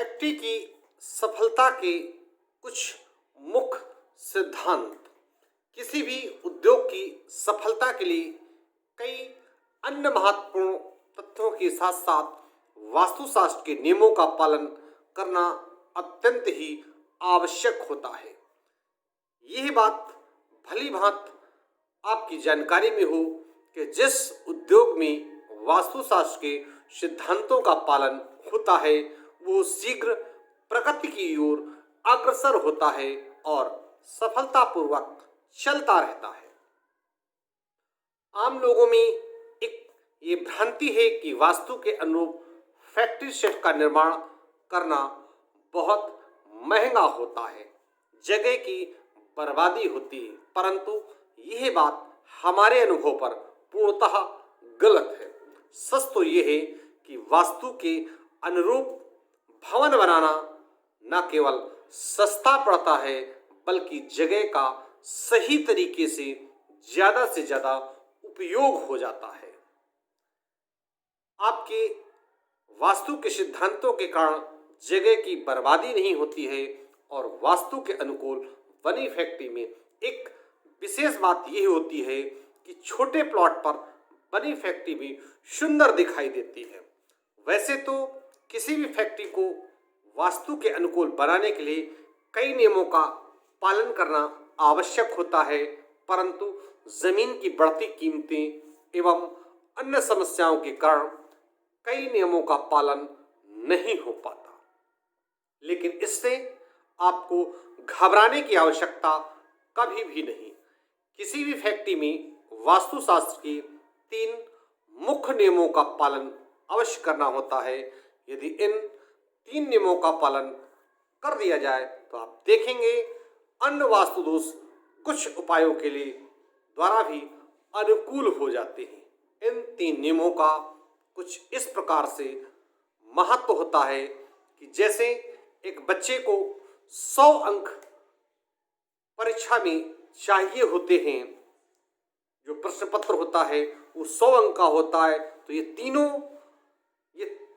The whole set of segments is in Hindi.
फैक्ट्री की सफलता के कुछ मुख्य सिद्धांत। किसी भी उद्योग की सफलता के लिए कई अन्य महत्वपूर्ण तथ्यों के साथ साथ वास्तुशास्त्र के नियमों का पालन करना अत्यंत ही आवश्यक होता है। यह बात भली भांति आपकी जानकारी में हो कि जिस उद्योग में वास्तुशास्त्र के सिद्धांतों का पालन होता है वो शीघ्र प्रगति की ओर अग्रसर होता है और सफलतापूर्वक चलता रहता है। आम लोगों में एक ये भ्रांति है कि वास्तु के अनुरूप फैक्ट्री सेट का निर्माण करना बहुत महंगा होता है, जगह की बर्बादी होती है, परंतु यह बात हमारे अनुभव पर पूर्णतः गलत है। सच तो यह है कि वास्तु के अनुरूप भवन बनाना न केवल सस्ता पड़ता है बल्कि जगह का सही तरीके से ज़्यादा उपयोग हो जाता है। आपके वास्तु के सिद्धांतों के कारण जगह की बर्बादी नहीं होती है और वास्तु के अनुकूल बनी फैक्ट्री में एक विशेष बात यह होती है कि छोटे प्लॉट पर बनी फैक्ट्री भी सुंदर दिखाई देती है। वैसे तो किसी भी फैक्ट्री को वास्तु के अनुकूल बनाने के लिए कई नियमों का पालन करना आवश्यक होता है, परंतु जमीन की बढ़ती कीमतें एवं अन्य समस्याओं के कारण कई नियमों का पालन नहीं हो पाता। लेकिन इससे आपको घबराने की आवश्यकता कभी भी नहीं। किसी भी फैक्ट्री में वास्तुशास्त्र के 3 मुख्य नियमों का पालन अवश्य करना होता है। यदि इन 3 नियमों का पालन कर दिया जाए तो आप देखेंगे अन्य वास्तु दोष कुछ उपायों के लिए द्वारा भी अनुकूल हो जाते हैं। इन 3 नियमों का कुछ इस प्रकार से महत्व होता है कि जैसे एक बच्चे को 100 अंक परीक्षा में चाहिए होते हैं, जो प्रश्न पत्र होता है वो 100 अंक का होता है, तो ये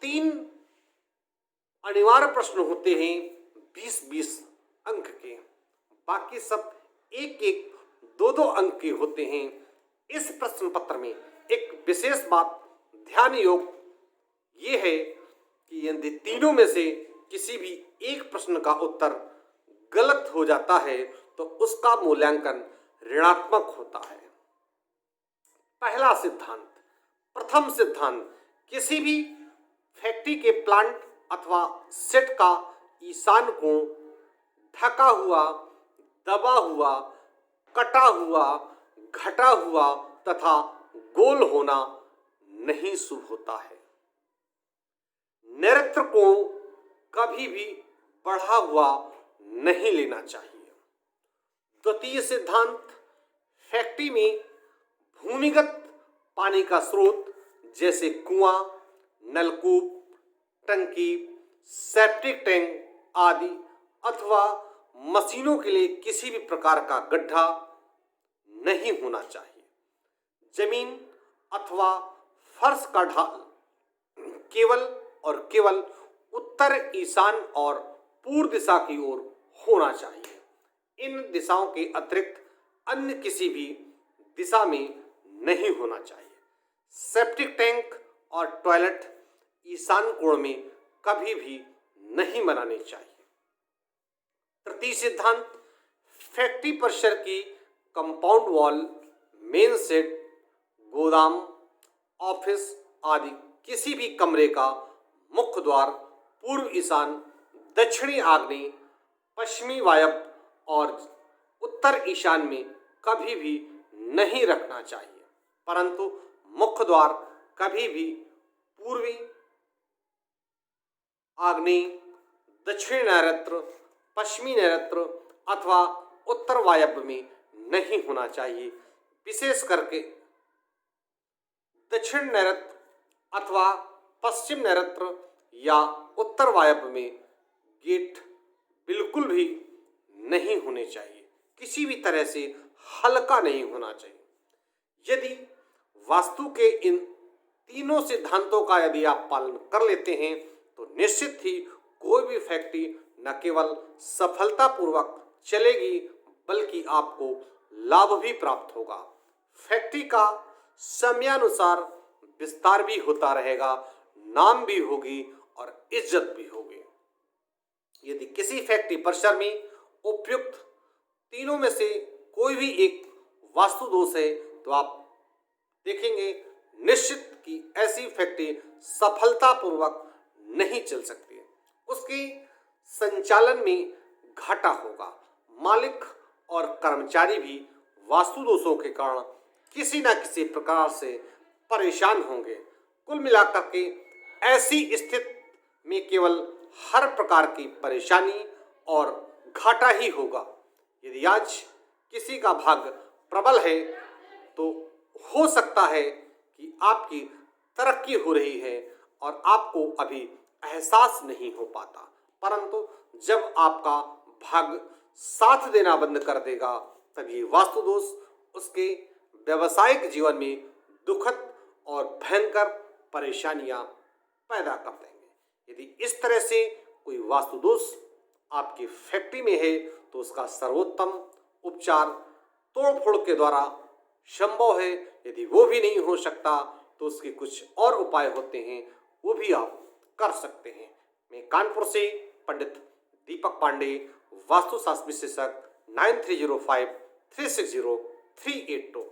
3 अनिवार्य प्रश्न होते हैं 20-20 अंक के, बाकी सब 1-1, 2-2 अंक के होते हैं। इस प्रश्न पत्र में एक विशेष बात ध्यान योग्य ये है कि यदि तीनों में से किसी भी एक प्रश्न का उत्तर गलत हो जाता है तो उसका मूल्यांकन ऋणात्मक होता है। पहला सिद्धांत, प्रथम सिद्धांत, किसी भी फैक्ट्री के प्लांट अथवा सेट का ईशान कोण ढका हुआ, दबा हुआ, कटा हुआ, घटा हुआ तथा गोल होना नहीं शुभ होता है। नैऋत्य कोण कभी भी बढ़ा हुआ नहीं लेना चाहिए। द्वितीय सिद्धांत, फैक्ट्री में भूमिगत पानी का स्रोत जैसे कुआं, नलकूप, टंकी, सेप्टिक टैंक आदि अथवा मशीनों के लिए किसी भी प्रकार का गड्ढा नहीं होना चाहिए। जमीन अथवा फर्श का ढाल केवल और केवल उत्तर, ईशान और पूर्व दिशा की ओर होना चाहिए। इन दिशाओं के अतिरिक्त अन्य किसी भी दिशा में नहीं होना चाहिए। सेप्टिक टैंक और टॉयलेट ईशान कोण में कभी भी नहीं बनाने चाहिए। तृतीय सिद्धांत, फैक्ट्री परिसर की कंपाउंड वॉल, मेन सेट, गोदाम, ऑफिस आदि किसी भी कमरे का मुख्य द्वार पूर्व ईशान, दक्षिणी आग्नेय, पश्चिमी वायव्य और उत्तर ईशान में कभी भी नहीं रखना चाहिए, परंतु मुख्य द्वार कभी भी पूर्वी आग्नेय, दक्षिणी नैऋत्य, पश्चिमी नैऋत्य अथवा उत्तर वायव्य में नहीं होना चाहिए। विशेष करके दक्षिण नैऋत्य अथवा पश्चिम नैऋत्य या उत्तर वायव्य में गेट बिल्कुल भी नहीं होने चाहिए। किसी भी तरह से हल्का नहीं होना चाहिए। यदि वास्तु के इन तीनों सिद्धांतों का यदि आप पालन कर लेते हैं तो निश्चित ही कोई भी फैक्ट्री न केवल सफलतापूर्वक चलेगी बल्कि आपको लाभ भी प्राप्त होगा। फैक्ट्री का समयानुसार विस्तार भी होता रहेगा, नाम भी होगी और इज्जत भी होगी। यदि किसी फैक्ट्री परिसर में उपयुक्त तीनों में से कोई भी एक वास्तु दोष है तो आप देखेंगे निश्चित कि ऐसी फैक्ट्री सफलतापूर्वक नहीं चल सकती है, उसके संचालन में घाटा होगा। मालिक और कर्मचारी भी वास्तु दोषों के कारण किसी न किसी प्रकार से परेशान होंगे। कुल मिलाकर के ऐसी स्थिति में केवल हर प्रकार की परेशानी और घाटा ही होगा। यदि आज किसी का भाग्य प्रबल है तो हो सकता है कि आपकी तरक्की हो रही है और आपको अभी एहसास नहीं हो पाता, परंतु जब आपका भाग्य साथ देना बंद कर देगा तब ये वास्तु दोष उसके व्यवसायिक जीवन में दुखद और भयंकर परेशानियां पैदा कर देंगे। यदि इस तरह से कोई वास्तु दोष आपकी फैक्ट्री में है तो उसका सर्वोत्तम उपचार तोड़फोड़ के द्वारा संभव है। यदि वो भी नहीं हो सकता तो उसके कुछ और उपाय होते हैं, वो भी आप कर सकते हैं। मैं कानपुर से पंडित दीपक पांडे, वास्तुशास्त्र विशेषज्ञ, 9305 360 382।